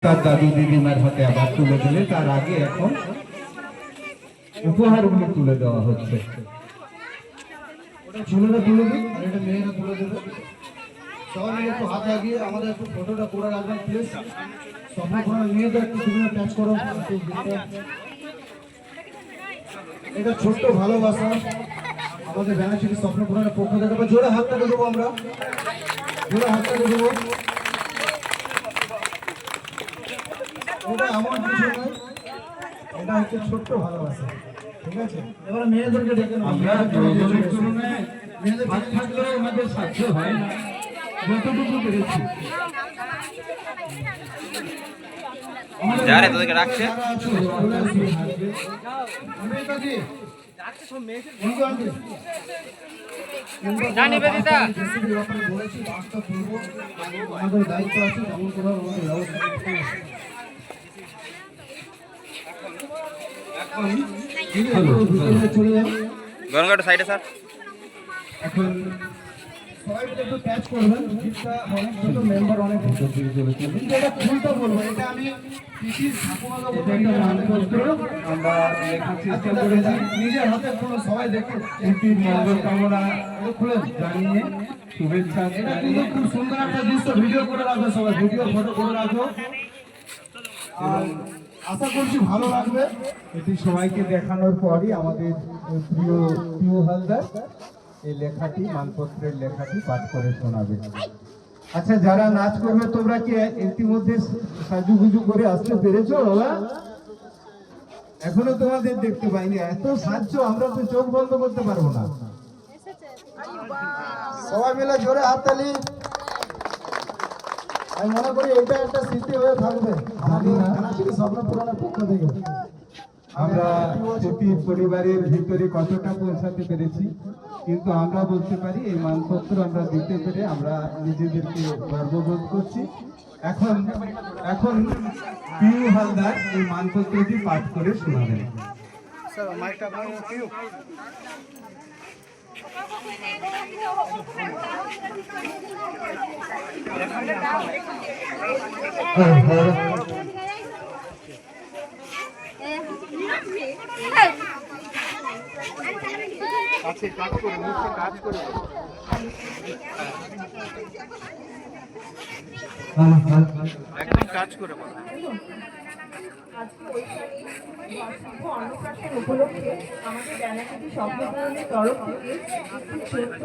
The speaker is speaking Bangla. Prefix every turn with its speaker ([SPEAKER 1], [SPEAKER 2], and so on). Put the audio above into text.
[SPEAKER 1] তার দাদু দিদিমার হাতে আবার তুলে দিলে তার আগে এখন উপহারগুলো তুলে দেওয়া হচ্ছে।
[SPEAKER 2] ছেলেরা তুলে দিন আর এটা মেয়েরা তুলে দেবে। সবাই মিলে একটু হাত লাগিয়ে আমাদের একটু ফটোটা করে রাখবেন প্লিজ। স্বপ্ন পূরণের মেয়েদের একটু তুমি টাচ করো। এটা ছোট্ট ভালোবাসা আমাদের ব্যানার্সিটি স্বপ্ন পূরণের পক্ষ থেকে জোরে হাতটাকে দেবো, আমরা জোরে হাতটাকে দেবো। এটা এমন কিছু নয়, এটা হচ্ছে ছোট্ট ভালোবাসা, ঠিক আছে? এবার মেয়েদেরকে ডেকে
[SPEAKER 1] আমরা মেয়েদের ভাগ থাকলেও আমাদের সাধ্য হয় না, যতটুকু পেরেছি।
[SPEAKER 3] যারা তোদেরকে রাখছে
[SPEAKER 2] আমাদের দায়িত্ব আছে যেমন করে আমাদের ব্যবস্থা করতে হবে।
[SPEAKER 3] গরমঘাট সাইডে স্যার
[SPEAKER 2] এখন সবাই মিলে একটু ক্যাচ করবেন। গিফটটা অনেক ছোট মেম্বার অনেক ভিতর দিকে চলে চলবে, কিন্তু এটা খুলতে বলবো। এটা আমি পিসির ঠাকুমাকে বলবো, একটা মানপত্র
[SPEAKER 1] আমরা লেখার চেষ্টা করেছি।
[SPEAKER 2] নিজের হাতে কোনো সবাই দেখুন
[SPEAKER 1] এমপির মঙ্গল কামনা
[SPEAKER 2] খুলে
[SPEAKER 1] জানিয়ে শুভেচ্ছা
[SPEAKER 2] এটা কিন্তু খুব সুন্দর একটা দৃশ্য। ভিডিও করে রাখবে সবাই, ভিডিও ফটো করে রাখো, আর আশা করছি ভালো লাগবে।
[SPEAKER 1] এটি সবাইকে দেখানোর পরই আমাদের প্রিয় প্রিয় হালদার এই লেখাটি, মানপত্রের লেখাটি পাঠ করে শোনাবে। আচ্ছা, যারা নাচ করবে তোমরা কি ইতিমধ্যে সাজুগুজু করে আসতে পেরেছো বাবা? এখনো তোমাদের দেখতে পাইনি, এত সাজছো আমরা তো চোখ বন্ধ করতে পারবো না।
[SPEAKER 2] সবাই মিলে জোরে হাততালি। আমি মনে করি এটা একটা স্মৃতি হয়ে থাকবে আমাদের স্বপ্ন পূরণের পক্ষ থেকে।
[SPEAKER 1] আমরা প্রতি পরিবারের ভিতরে কতটা পৌঁছাতে পেরেছি, কিন্তু আমরা বলতে পারি এই মানপত্র আমরা দিতে পেরে আমরা নিজেদেরকে গর্ববোধ করছি। এখন এখন পিউ হালদার এই মানপত্রটি পাঠ করে শোনাবেন।
[SPEAKER 3] একদম কাজ করে
[SPEAKER 4] অন্নপ্রাশন উপলক্ষে আমাদের ব্যানার্সিটি স্বপ্ন পূরণের তরফ থেকে একটি ছোট্ট